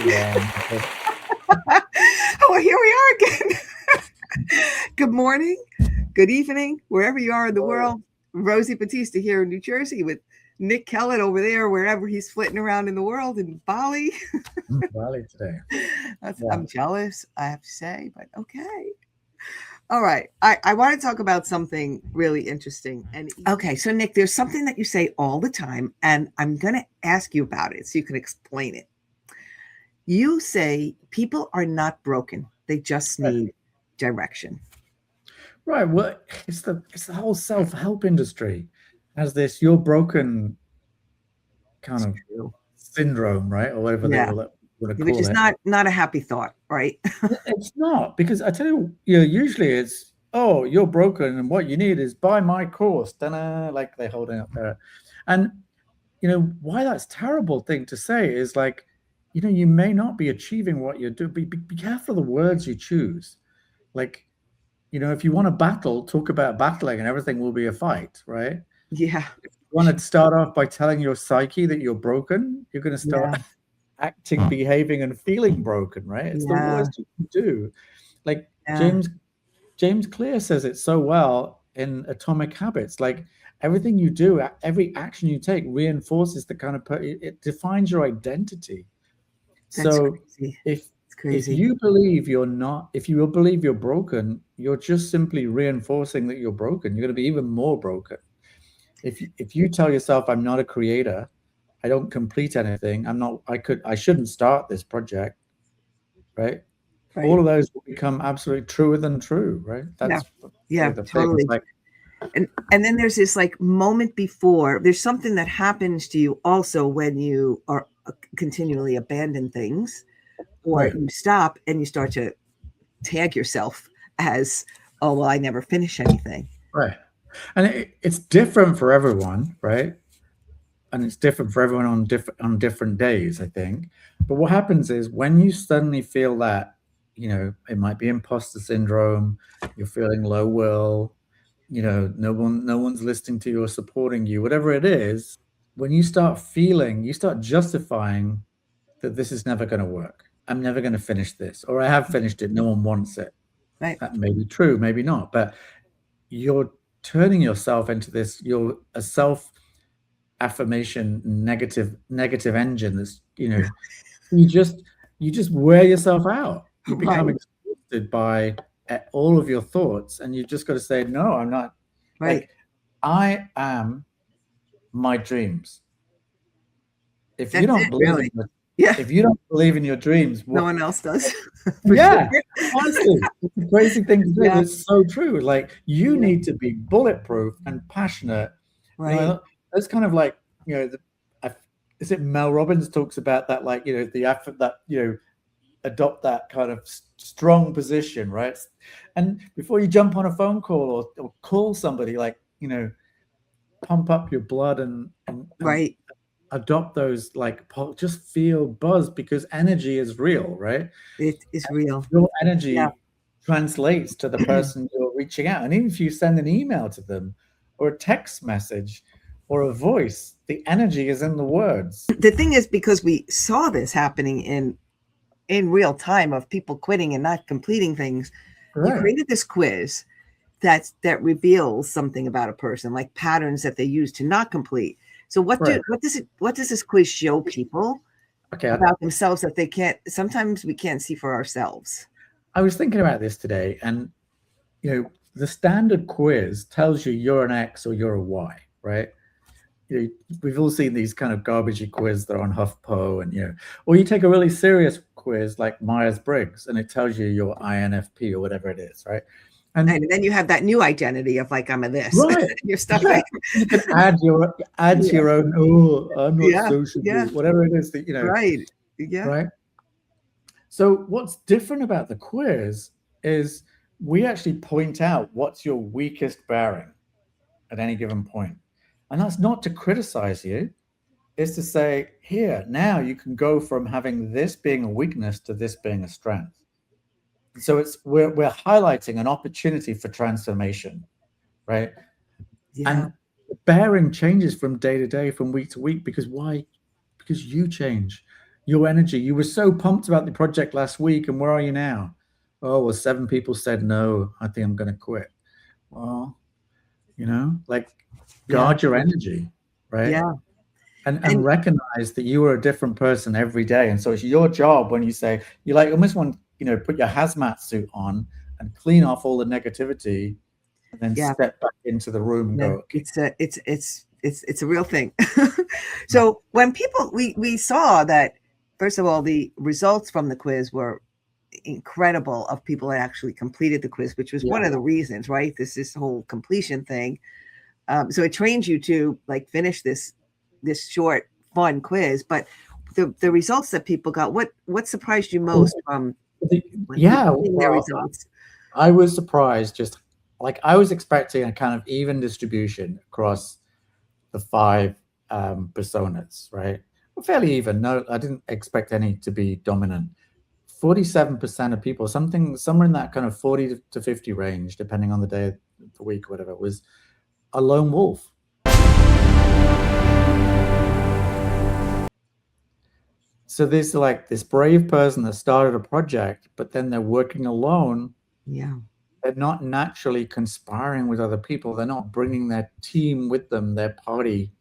Yeah. Oh, here we are again. Good morning, good evening, wherever you are in the world. Rosie Batista here in New Jersey with Nick Kellett over there, wherever he's flitting around in the world in Bali. Valley today. Yeah. I'm jealous, I have to say, but okay. All right. I want to talk about something really interesting. And okay, so Nick, there's something that you say all the time, and I'm going to ask you about it so you can explain it. You say people are not broken, they just Right. need direction. Right. Well, it's the whole self-help industry has this "you're broken" kind It's of true. syndrome, right? Or whatever they Yeah. will want to Which call is it. not a happy thought, right? It's not, because I tell you, usually it's, oh, you're broken and what you need is buy my course. Ta-da, like they're holding up there. And why that's a terrible thing to say is like, you may not be achieving what you're doing. Be careful of the words you choose. Like, if you want to battle, talk about battling and everything will be a fight, right? Yeah. If you want to start off by telling your psyche that you're broken, you're going to start Yeah. acting, behaving, and feeling broken, right? It's the Yeah. worst you can do. Like Yeah. James Clear says it so well in Atomic Habits. Like everything you do, every action you take reinforces the kind of it defines your identity. That's So crazy. if It's if crazy. you believe you're not, if you believe you're broken, you're just simply reinforcing that you're broken. You're going to be even more broken. If you tell yourself, I'm not a creator, I don't complete anything, I shouldn't start this project, right? All Right. of those will become absolutely truer than true, right? Yeah. That's Yeah, the thing. It's totally. like, And then there's this like moment before there's something that happens to you also when you are continually abandon things or right, you stop and you start to tag yourself as, oh well, I never finish anything. right. And it's different for everyone, right? And it's different for everyone on different days, I think. But what happens is when you suddenly feel that, it might be imposter syndrome, you're feeling low will, no one's listening to you or supporting you, whatever it is, when you start justifying that this is never going to work. I'm never going to finish this, or I have finished it. No one wants it. Right. That may be true, maybe not, but you're turning yourself into this. You're a self affirmation negative engine. That's you just you just wear yourself out. You become Right. exhausted by all of your thoughts, and you've just got to say, no, I'm not. Right. Like, I am my dreams. If you That's don't it, believe really. in the, Yeah. if you don't believe in your dreams, No what? one else does. For sure. Yeah, honestly, it's a crazy thing to say, but Yeah. it's so true. Like, you Yeah. need to be bulletproof and passionate. Right. That's kind of like, I, is it Mel Robbins talks about that, like, the effort that, adopt that kind of strong position, right? And before you jump on a phone call or call somebody, like, pump up your blood and Right. adopt those, like, just feel buzz, because energy is real, right? It is real. Your Yeah. energy translates to the person you're reaching out. And even if you send an email to them or a text message or a voice, the energy is in the words. The thing is, because we saw this happening in real time of people quitting and not completing things, you Right. created this quiz that reveals something about a person, like patterns that they use to not complete. So Right. what does this quiz show people Okay. about themselves that they can't sometimes we can't see for ourselves? I was thinking about this today, and the standard quiz tells you you're an X or you're a Y, right? We've all seen these kind of garbagey quiz that are on HuffPo, and or you take a really serious quiz like Myers Briggs, and it tells you you're INFP or whatever it is, right? And And then you have that new identity of like I'm a this. right, You're stuck yeah, there. you can add to Yeah. your own. Oh, I'm not Yeah. Yeah. sociable. Whatever it is that Right. Yeah. right? So what's different about the quiz is we actually point out what's your weakest bearing at any given point. And that's not to criticize you, it's to say, here, now you can go from having this being a weakness to this being a strength. So we're highlighting an opportunity for transformation, right? Yeah. And bearing changes from day to day, from week to week, because why? Because you change. your energy. You were so pumped about the project last week, and where are you now? Oh, well, 7 people said no. I think I'm going to quit. Well, like Yeah. guard your energy, right? Yeah. And And recognize that you are a different person every day. And so it's your job when you say you like almost want, put your hazmat suit on and clean off all the negativity and then yeah, step back into the room and yeah, go, okay. it's a real thing. So when people we saw that, first of all, the results from the quiz were incredible of people that actually completed the quiz, which was Yeah. one of the reasons, right? This whole completion thing. So it trains you to like finish this short fun quiz. But the results that people got, what surprised you most from when Yeah, people seeing their well, results? I was surprised. Just like I was expecting a kind of even distribution across the 5 personas, right? Well, fairly even. No, I didn't expect any to be dominant. 47% of people, somewhere in that kind of 40 to 50 range, depending on the day of the week or whatever, was a lone wolf. So there's like this brave person that started a project, but then they're working alone. Yeah. They're not naturally conspiring with other people. They're not bringing their team with them, their party,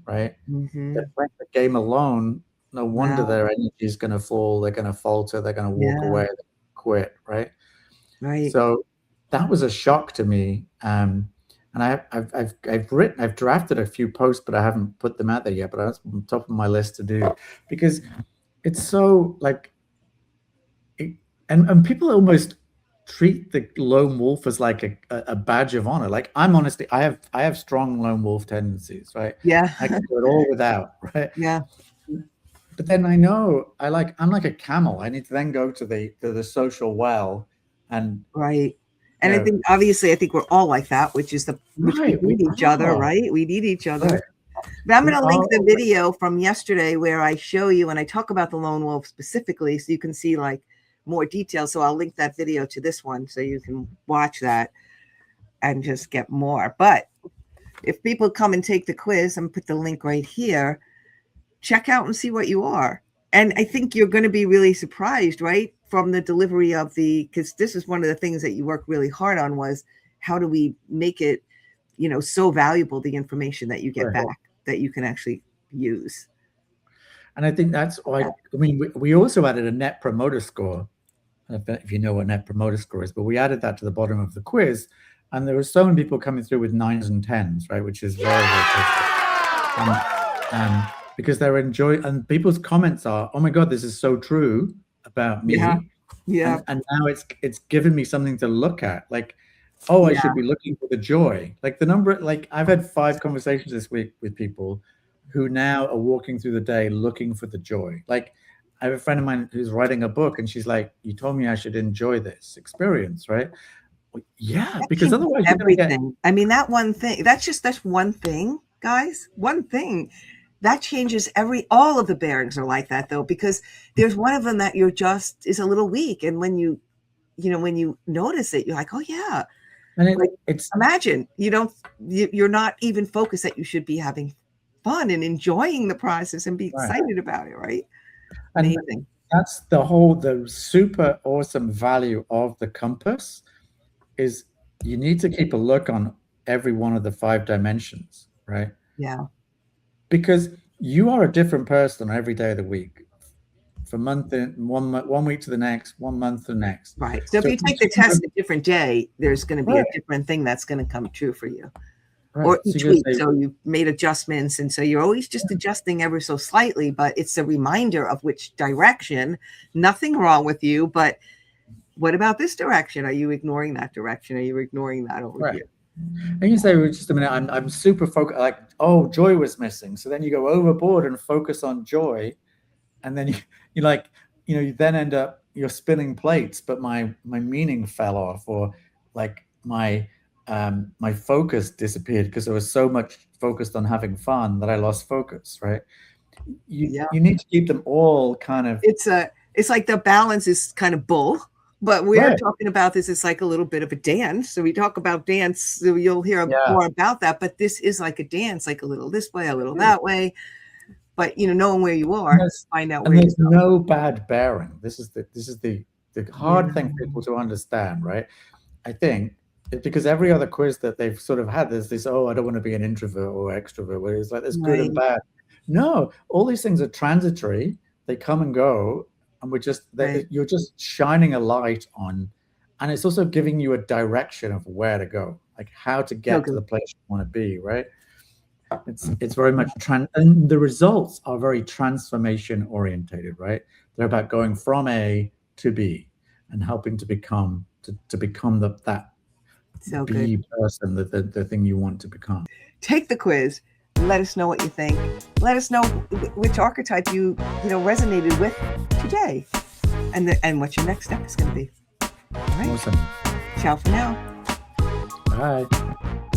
right? They're Mm-hmm. playing the game alone. No wonder Wow. their energy is going to fall. They're going to falter. They're going to walk Yeah. away, quit, right? Right. So that was a shock to me. And I've drafted a few posts, but I haven't put them out there yet. But that's on top of my list to do because it's so like, and people almost treat the lone wolf as like a badge of honor. Like I'm honestly, I have strong lone wolf tendencies, right? Yeah. I can do it all without, right? Yeah. But then I know I'm like a camel. I need to then go to the social well, and Right. you And I know, think obviously I think we're all like that, which we right? We need each other, are right? We need each other. right. But I'm We going to are link the video from yesterday where I show you and I talk about the lone wolf specifically so you can see like more details. So I'll link that video to this one so you can watch that and just get more. But if people come and take the quiz, and put the link right here, check out and see what you are. And I think you're going to be really surprised, right? From the delivery of because this is one of the things that you worked really hard on was how do we make it, so valuable, the information that you get right. back that you can actually use. And I think that's why. I mean, we also added a net promoter score. I don't know if you know what net promoter score is, but we added that to the bottom of the quiz, and there were so many people coming through with 9s and 10s, right? Which is very, very positive. Because they're enjoying, and people's comments are, "Oh my God, this is so true about Yeah. me," Yeah. and now it's given me something to look at. Like, oh, I Yeah. should be looking for the joy. Like the number, like I've had 5 conversations this week with people who now are walking through the day looking for the joy. Like I have a friend of mine who's writing a book, and she's like, "You told me I should enjoy this experience, right?" Well, yeah, That because changes otherwise you're going to get everything. I mean, that one thing, that's one thing, guys. One thing. That changes all of the bearings are like that though, because there's one of them that you're just is a little weak. And when when you notice it, you're like, oh yeah. and Like it's imagine you're not even focused that you should be having fun and enjoying the process and be right. excited about it, right? And Amazing. that's the super awesome value of the compass is you need to keep a look on every one of the 5 dimensions, right? Yeah. Because you are a different person every day of the week, from month in one week to the next, 1 month to the next. Right. So if So you take the test a different day, there's going to be a right, different thing that's going to come true for you. right. Or So each you're gonna week. say, So you've made adjustments. And so you're always just adjusting ever so slightly, but it's a reminder of which direction. Nothing wrong with you, but what about this direction? Are you ignoring that direction? Are you ignoring that over right. here? And you say, well, just a minute, I'm super focused, like, oh, joy was missing. So then you go overboard and focus on joy. And then you like, you then end up, you're spinning plates, but my meaning fell off, or like my focus disappeared because I was so much focused on having fun that I lost focus, right? Yeah. You need to keep them all kind of It's like the balance is kind of bull. But we're right. talking about this. It's like a little bit of a dance. So we talk about dance. So you'll hear Yeah. more about that. But this is like a dance, like a little this way, a little that way. But knowing where you are, find out where and you there's go. no bad bearing. This is the hard thing for Yeah. people to understand, right? I think it's because every other quiz that they've sort of had, there's this, oh, I don't want to be an introvert or extrovert, where it's like there's good and Right. bad. No, all these things are transitory. They come and go, and Right. you're just shining a light on, and it's also giving you a direction of where to go, like how to So get to good. the place you want to be, right? It's very much and the results are very transformation orientated, right? They're about going from A to B and helping to become that So good. B person, the thing you want to become. Take the quiz. Let us know what you think. Let us know which archetype you resonated with today, and what your next step is going to be. All right. Awesome. Ciao for now. Bye.